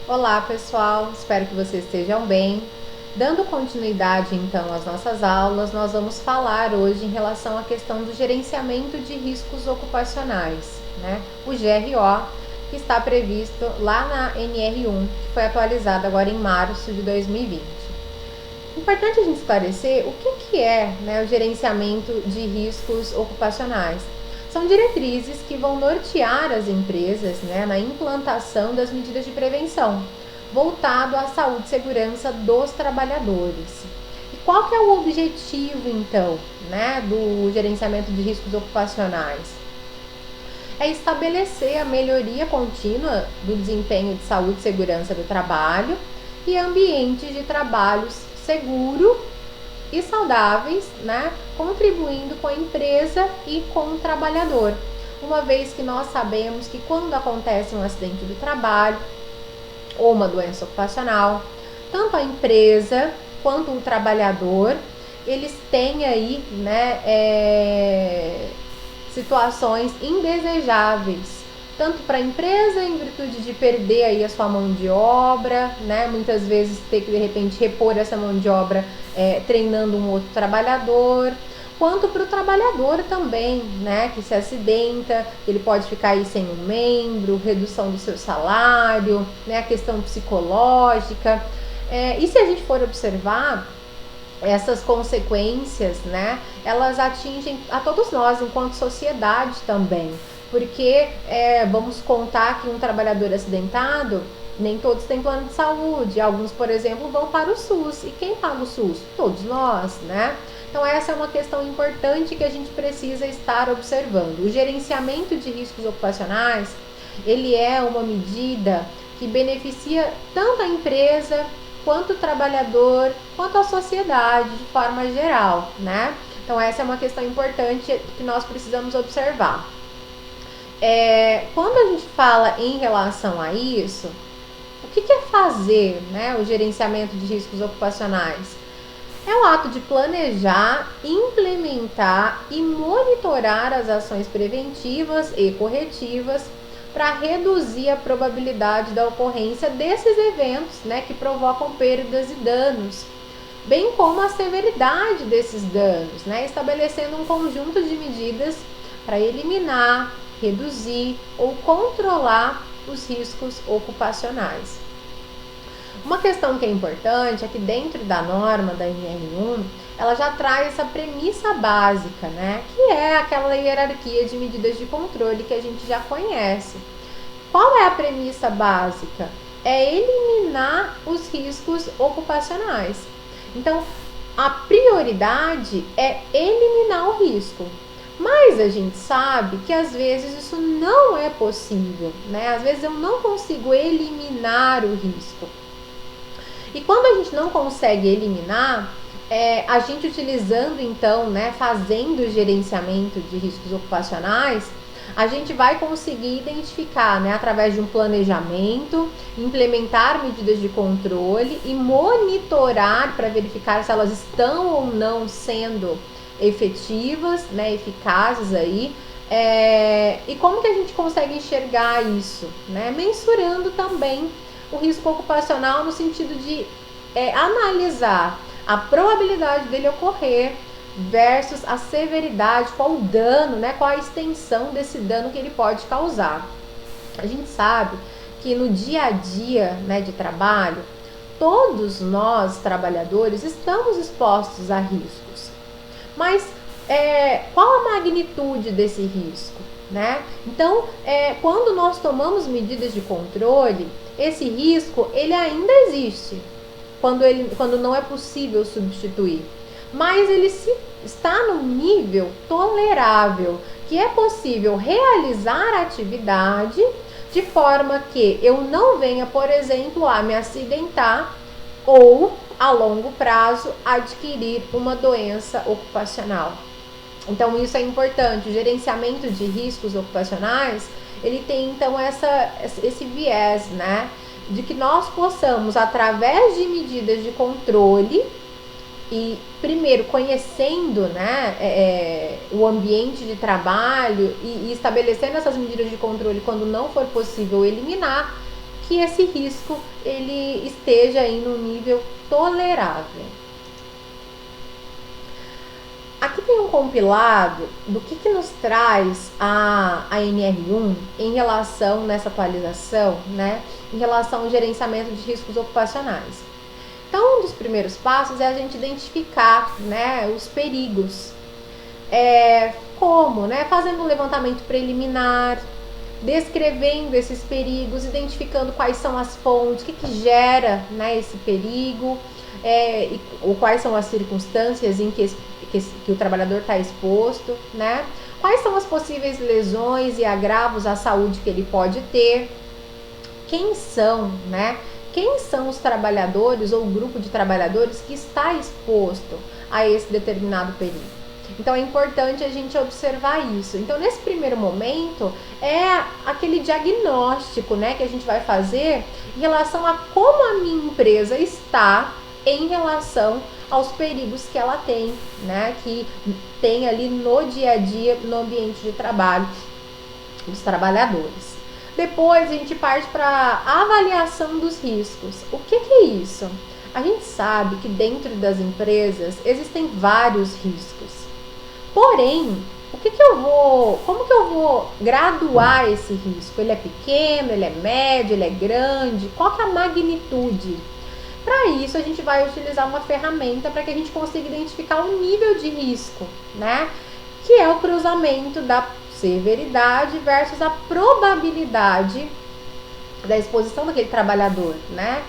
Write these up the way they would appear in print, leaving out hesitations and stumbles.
Olá pessoal, espero que vocês estejam bem. Dando continuidade então às nossas aulas, nós vamos falar hoje em relação à questão do gerenciamento de riscos ocupacionais, né? O GRO, que está previsto lá na NR1, que foi atualizada agora em março de 2020. Importante a gente esclarecer o que é, né, o gerenciamento de riscos ocupacionais. São diretrizes que vão nortear as empresas, né, na implantação das medidas de prevenção, voltado à saúde e segurança dos trabalhadores. E qual que é o objetivo, então, né, do gerenciamento de riscos ocupacionais? É estabelecer a melhoria contínua do desempenho de saúde e segurança do trabalho e ambientes de trabalhos seguro e saudáveis, né, contribuindo com a empresa e com o trabalhador. Uma vez que nós sabemos que quando acontece um acidente do trabalho ou uma doença ocupacional, tanto a empresa quanto o trabalhador, eles têm aí, né, situações indesejáveis, tanto para a empresa em virtude de perder aí a sua mão de obra, né? Muitas vezes ter que de repente repor essa mão de obra treinando um outro trabalhador, quanto para o trabalhador também, né? Que se acidenta, ele pode ficar aí sem um membro, redução do seu salário, né? A questão psicológica. E se a gente for observar, essas consequências, né, elas atingem a todos nós enquanto sociedade também, porque vamos contar que um trabalhador acidentado, nem todos têm plano de saúde, alguns, por exemplo, vão para o SUS, e quem paga o SUS? Todos nós, né? Então essa é uma questão importante que a gente precisa estar observando. O gerenciamento de riscos ocupacionais, ele é uma medida que beneficia tanto a empresa quanto o trabalhador, quanto a sociedade de forma geral, né? Então essa é uma questão importante que nós precisamos observar. Quando a gente fala em relação a isso, o que é fazer, né, o gerenciamento de riscos ocupacionais? É o ato de planejar, implementar e monitorar as ações preventivas e corretivas para reduzir a probabilidade da ocorrência desses eventos, né, que provocam perdas e danos, bem como a severidade desses danos, né, estabelecendo um conjunto de medidas para eliminar, reduzir ou controlar os riscos ocupacionais. Uma questão que é importante é que dentro da norma da NR1, ela já traz essa premissa básica, né? Que é aquela hierarquia de medidas de controle que a gente já conhece. Qual é a premissa básica? É eliminar os riscos ocupacionais. Então, a prioridade é eliminar o risco. Mas a gente sabe que às vezes isso não é possível, né? Às vezes eu não consigo eliminar o risco. E quando a gente não consegue eliminar, a gente utilizando então, né, fazendo o gerenciamento de riscos ocupacionais, a gente vai conseguir identificar, né, através de um planejamento, implementar medidas de controle e monitorar para verificar se elas estão ou não sendo efetivas, né, eficazes aí. E como que a gente consegue enxergar isso, né? Mensurando também o risco ocupacional no sentido de analisar a probabilidade dele ocorrer versus a severidade, qual o dano, né, qual a extensão desse dano que ele pode causar. A gente sabe que no dia a dia, né, de trabalho, todos nós trabalhadores estamos expostos a riscos, mas qual a magnitude desse risco, né? Então, quando nós tomamos medidas de controle, esse risco ele ainda existe, quando não é possível substituir, mas ele está no nível tolerável, que é possível realizar a atividade de forma que eu não venha, por exemplo, a me acidentar ou, a longo prazo, adquirir uma doença ocupacional. Então isso é importante. O gerenciamento de riscos ocupacionais, ele tem então esse viés, né, de que nós possamos, através de medidas de controle e primeiro conhecendo, né, o ambiente de trabalho e estabelecendo essas medidas de controle quando não for possível eliminar, que esse risco ele esteja aí no nível tolerável. Aqui tem um compilado do que nos traz a NR1 em relação nessa atualização, né, em relação ao gerenciamento de riscos ocupacionais. Então, um dos primeiros passos é a gente identificar, né, os perigos. Como? Né, fazendo um levantamento preliminar, descrevendo esses perigos, identificando quais são as fontes, o que gera, né, esse perigo, ou quais são as circunstâncias em que o trabalhador está exposto, né? Quais são as possíveis lesões e agravos à saúde que ele pode ter, quem são, né? Quem são os trabalhadores ou o grupo de trabalhadores que está exposto a esse determinado perigo. Então é importante a gente observar isso. Então nesse primeiro momento é aquele diagnóstico, né, que a gente vai fazer em relação a como a minha empresa está em relação aos perigos que ela tem, né, que tem ali no dia a dia, no ambiente de trabalho dos trabalhadores. Depois a gente parte para a avaliação dos riscos. O que é isso? A gente sabe que dentro das empresas existem vários riscos. Porém, como que eu vou graduar esse risco? Ele é pequeno, ele é médio, ele é grande? Qual que é a magnitude? Para isso, a gente vai utilizar uma ferramenta para que a gente consiga identificar o nível de risco, né? Que é o cruzamento da severidade versus a probabilidade da exposição daquele trabalhador, né?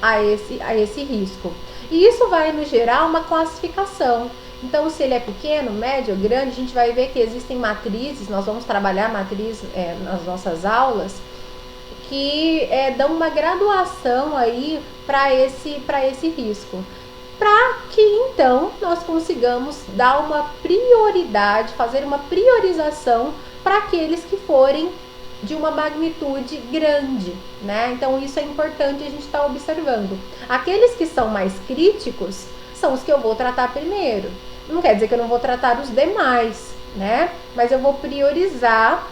A esse risco. E isso vai nos gerar uma classificação. Então, se ele é pequeno, médio ou grande, a gente vai ver que existem matrizes, nós vamos trabalhar matriz nas nossas aulas, que dão uma graduação aí para esse risco. Para que então nós consigamos dar uma prioridade, fazer uma priorização para aqueles que forem de uma magnitude grande, né? Então isso é importante a gente estar observando. Aqueles que são mais críticos são os que eu vou tratar primeiro. Não quer dizer que eu não vou tratar os demais, né? Mas eu vou priorizar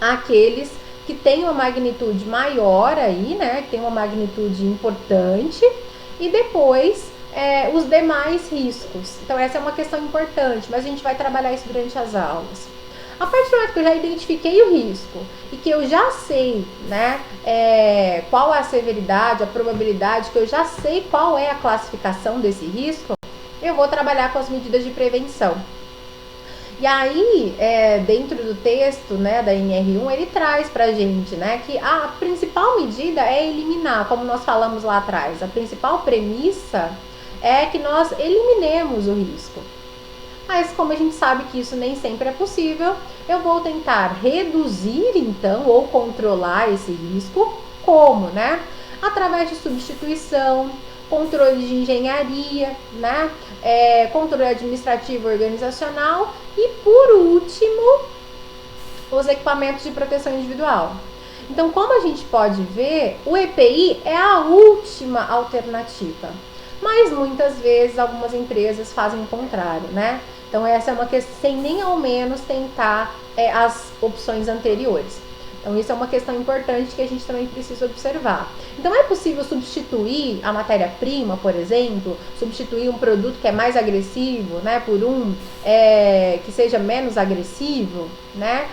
aqueles que têm uma magnitude maior aí, né? Que tem uma magnitude importante, e depois os demais riscos. Então essa é uma questão importante, mas a gente vai trabalhar isso durante as aulas. A partir do momento que eu já identifiquei o risco e que eu já sei, né, qual é a severidade, a probabilidade, que eu já sei qual é a classificação desse risco, eu vou trabalhar com as medidas de prevenção. E aí, dentro do texto, né, da NR1, ele traz pra gente, né, que a principal medida é eliminar, como nós falamos lá atrás, a principal premissa é que nós eliminemos o risco. Mas como a gente sabe que isso nem sempre é possível, eu vou tentar reduzir então ou controlar esse risco. Como, né? Através de substituição, controle de engenharia, né? Controle administrativo organizacional e, por último, os equipamentos de proteção individual. Então, como a gente pode ver, o EPI é a última alternativa. Mas muitas vezes algumas empresas fazem o contrário, né? Então essa é uma questão, sem nem ao menos tentar as opções anteriores. Então isso é uma questão importante que a gente também precisa observar. Então é possível substituir a matéria-prima, por exemplo, substituir um produto que é mais agressivo, né, por um que seja menos agressivo, né?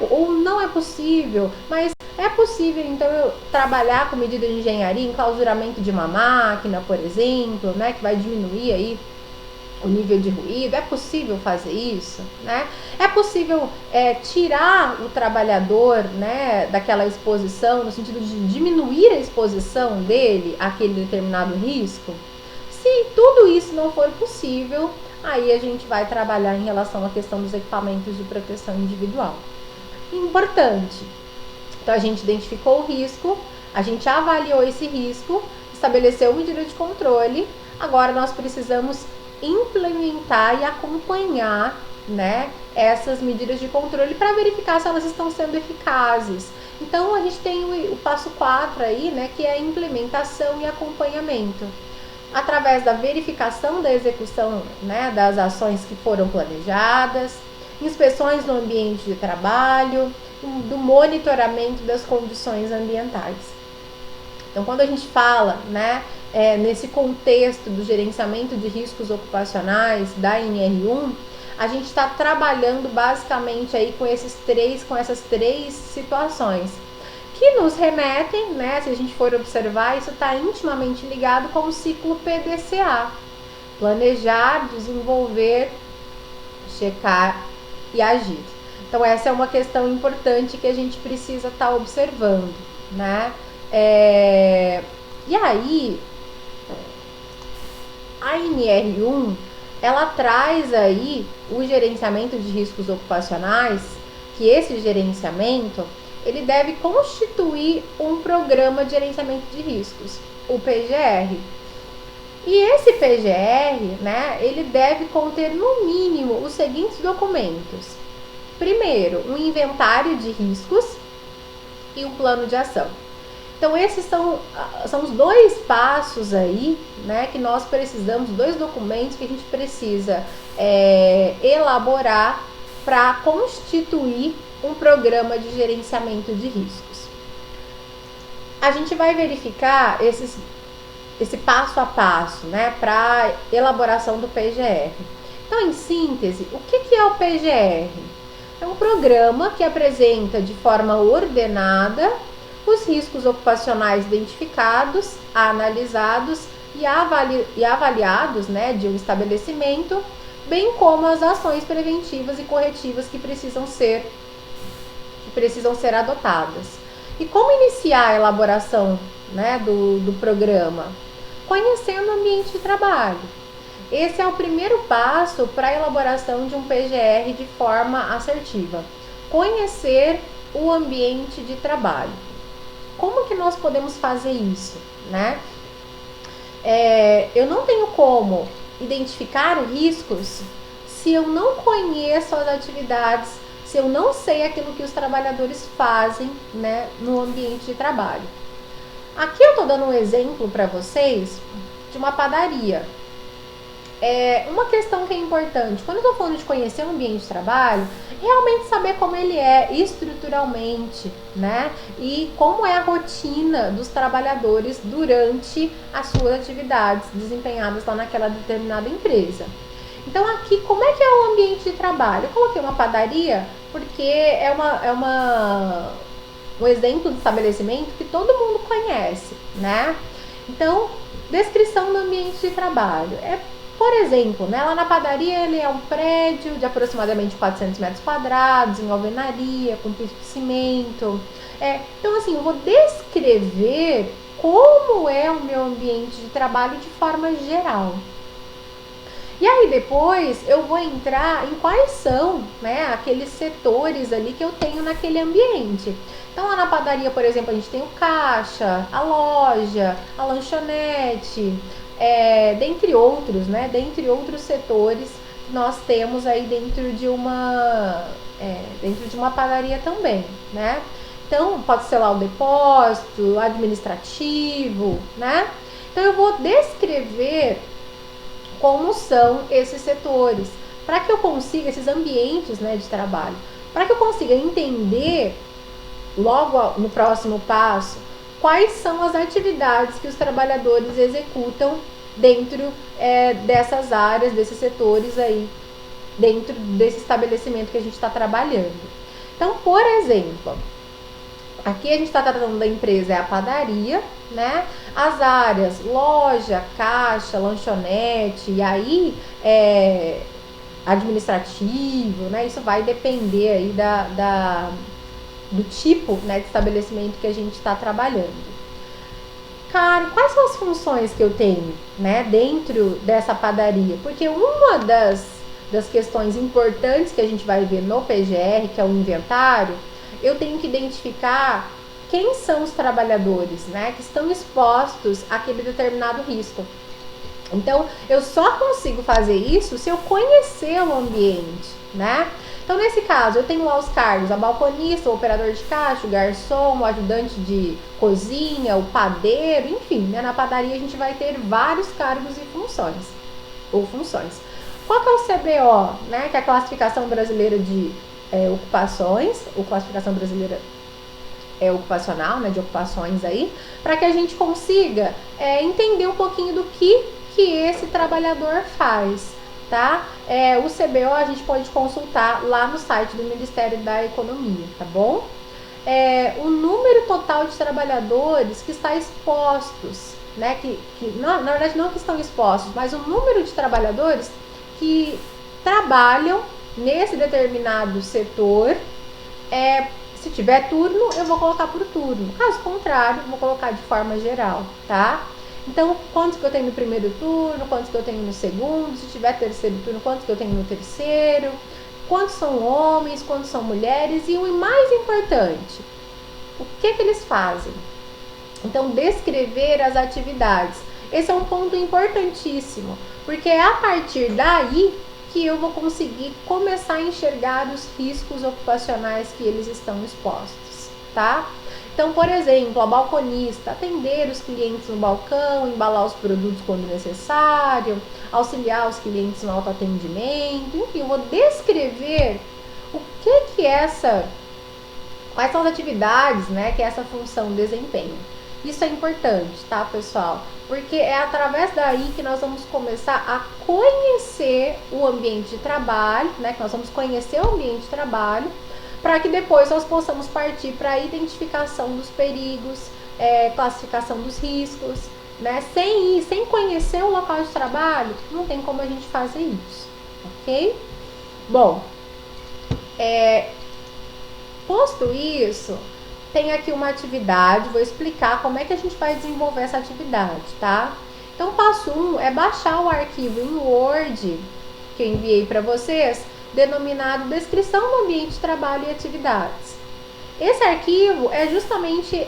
Ou não é possível, mas é possível então eu trabalhar com medida de engenharia, enclausuramento de uma máquina, por exemplo, né, que vai diminuir aí o nível de ruído. É possível fazer isso, né? É possível tirar o trabalhador, né, daquela exposição, no sentido de diminuir a exposição dele àquele determinado risco? Se tudo isso não for possível, aí a gente vai trabalhar em relação à questão dos equipamentos de proteção individual. Importante. Então a gente identificou o risco, a gente avaliou esse risco, estabeleceu medida de controle. Agora nós precisamos implementar e acompanhar, né, essas medidas de controle para verificar se elas estão sendo eficazes. Então a gente tem o passo 4 aí, né, que é a implementação e acompanhamento. Através da verificação da execução, né, das ações que foram planejadas, inspeções no ambiente de trabalho, do monitoramento das condições ambientais. Então, quando a gente fala, né, nesse contexto do gerenciamento de riscos ocupacionais da NR1, a gente está trabalhando basicamente aí com essas três situações, que nos remetem, né, se a gente for observar, isso está intimamente ligado com o ciclo PDCA: planejar, desenvolver, checar e agir. Então, essa é uma questão importante que a gente precisa estar observando, né? E aí, a NR1, ela traz aí o gerenciamento de riscos ocupacionais, que esse gerenciamento, ele deve constituir um programa de gerenciamento de riscos, o PGR. E esse PGR, né, ele deve conter no mínimo os seguintes documentos. Primeiro, um inventário de riscos e um plano de ação. Então, esses são os dois passos aí, né, que nós precisamos, dois documentos que a gente precisa elaborar para constituir um programa de gerenciamento de riscos. A gente vai verificar esse passo a passo, né, para elaboração do PGR. Então, em síntese, o que é o PGR? É um programa que apresenta de forma ordenada os riscos ocupacionais identificados, analisados e avaliados, né, de um estabelecimento, bem como as ações preventivas e corretivas que precisam ser adotadas. E como iniciar a elaboração, né, do programa? Conhecendo o ambiente de trabalho. Esse é o primeiro passo para a elaboração de um PGR de forma assertiva. Conhecer o ambiente de trabalho. Como que nós podemos fazer isso, né? Eu não tenho como identificar riscos se eu não conheço as atividades, se eu não sei aquilo que os trabalhadores fazem, né, no ambiente de trabalho. Aqui eu estou dando um exemplo para vocês de uma padaria. Uma questão que é importante, quando eu estou falando de conhecer o ambiente de trabalho, realmente saber como ele é estruturalmente, né? E como é a rotina dos trabalhadores durante as suas atividades desempenhadas lá naquela determinada empresa. Então aqui, como é que é o ambiente de trabalho? Eu coloquei uma padaria porque é um exemplo de estabelecimento que todo mundo conhece, né? Então, descrição do ambiente de trabalho. Por exemplo, né, lá na padaria ele é um prédio de aproximadamente 400 metros quadrados, em alvenaria, com piso de cimento. Então, assim, eu vou descrever como é o meu ambiente de trabalho de forma geral. E aí depois eu vou entrar em quais são, né, aqueles setores ali que eu tenho naquele ambiente. Então lá na padaria, por exemplo, a gente tem o caixa, a loja, a lanchonete, dentre outros, né, dentre outros setores que nós temos aí dentro de uma padaria também, né. Então pode ser lá o depósito, administrativo, né. Então eu vou descrever como são esses setores, para que eu consiga, esses ambientes, né, de trabalho, para que eu consiga entender logo no próximo passo quais são as atividades que os trabalhadores executam dentro dessas áreas, desses setores aí, dentro desse estabelecimento que a gente está trabalhando. Então, por exemplo, aqui a gente está tratando da empresa, é a padaria, né? As áreas loja, caixa, lanchonete, e aí administrativo, né? Isso vai depender aí do tipo, né, de estabelecimento que a gente está trabalhando. Cara, quais são as funções que eu tenho, né, dentro dessa padaria? Porque uma das questões importantes que a gente vai ver no PGR, que é o inventário, eu tenho que identificar quem são os trabalhadores, né, que estão expostos àquele determinado risco. Então, eu só consigo fazer isso se eu conhecer o ambiente, né? Então, nesse caso, eu tenho lá os cargos: a balconista, o operador de caixa, o garçom, o ajudante de cozinha, o padeiro, enfim, né? Na padaria a gente vai ter vários cargos e funções. Qual que é o CBO, né? Que é a Classificação Brasileira de Ocupações, ou Classificação Brasileira ocupacional, né, de ocupações aí, para que a gente consiga entender um pouquinho do que esse trabalhador faz, tá? O CBO a gente pode consultar lá no site do Ministério da Economia, tá bom? O número total de trabalhadores que está expostos, né, na verdade não que estão expostos, mas o número de trabalhadores que trabalham nesse determinado setor. Se tiver turno, eu vou colocar por turno. Caso contrário, vou colocar de forma geral, tá? Então, quantos que eu tenho no primeiro turno, quantos que eu tenho no segundo, se tiver terceiro turno, quantos que eu tenho no terceiro, quantos são homens, quantos são mulheres e o mais importante, o que eles fazem. Então, descrever as atividades. Esse é um ponto importantíssimo, porque é a partir daí que eu vou conseguir começar a enxergar os riscos ocupacionais que eles estão expostos, tá? Então, por exemplo, a balconista, atender os clientes no balcão, embalar os produtos quando necessário, auxiliar os clientes no autoatendimento, enfim, eu vou descrever o que quais são as atividades, né, que essa função desempenha. Isso é importante, tá, pessoal? Porque é através daí que nós vamos começar a conhecer o ambiente de trabalho, né, que nós vamos conhecer o ambiente de trabalho, para que depois nós possamos partir para a identificação dos perigos, classificação dos riscos, né? Sem conhecer o local de trabalho, não tem como a gente fazer isso, ok? Bom, posto isso, tem aqui uma atividade, vou explicar como é que a gente vai desenvolver essa atividade, tá? Então, passo 1 é baixar o arquivo em Word que eu enviei para vocês, denominado Descrição do Ambiente de Trabalho e Atividades. Esse arquivo é justamente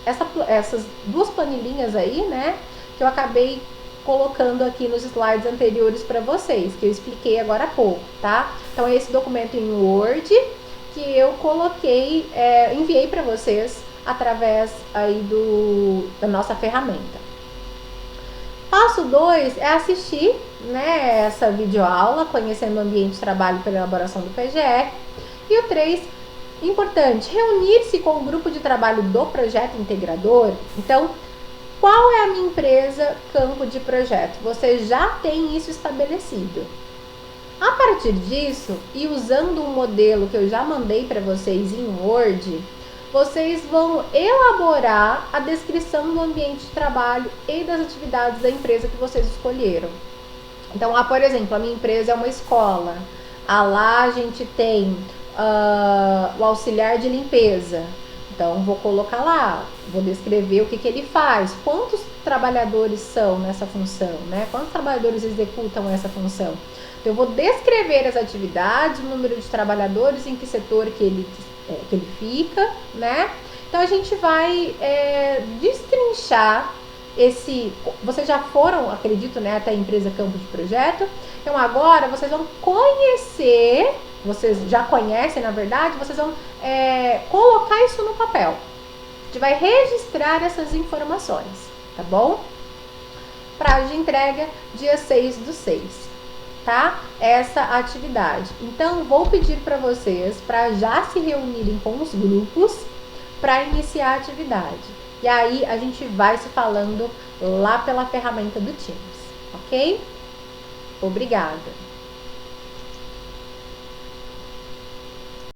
essas duas planilhinhas aí, né, que eu acabei colocando aqui nos slides anteriores para vocês, que eu expliquei agora há pouco, tá? Então, é esse documento em Word que eu coloquei, enviei para vocês através aí da nossa ferramenta. Passo 2 é assistir, né, essa videoaula, conhecendo o ambiente de trabalho pela elaboração do PGR. E o 3, importante, reunir-se com o grupo de trabalho do projeto integrador. Então, qual é a minha empresa campo de projeto? Você já tem isso estabelecido. A partir disso, e usando um modelo que eu já mandei para vocês em Word, vocês vão elaborar a descrição do ambiente de trabalho e das atividades da empresa que vocês escolheram. Então, por exemplo, a minha empresa é uma escola. Lá a gente tem o auxiliar de limpeza. Então, vou colocar lá, vou descrever o que ele faz, quantos trabalhadores são nessa função, né? Quantos trabalhadores executam essa função. Então, eu vou descrever as atividades, o número de trabalhadores, em que setor que ele fica, né? Então, a gente vai destrinchar vocês já foram, acredito, né, até a empresa campo de projeto. Então, agora vocês vão conhecer, vocês já conhecem, na verdade, vocês vão colocar isso no papel. A gente vai registrar essas informações, tá bom? Prazo de entrega, dia 6/6, tá? Essa atividade. Então, vou pedir para vocês para já se reunirem com os grupos para iniciar a atividade. E aí, a gente vai se falando lá pela ferramenta do Teams, ok? Obrigada!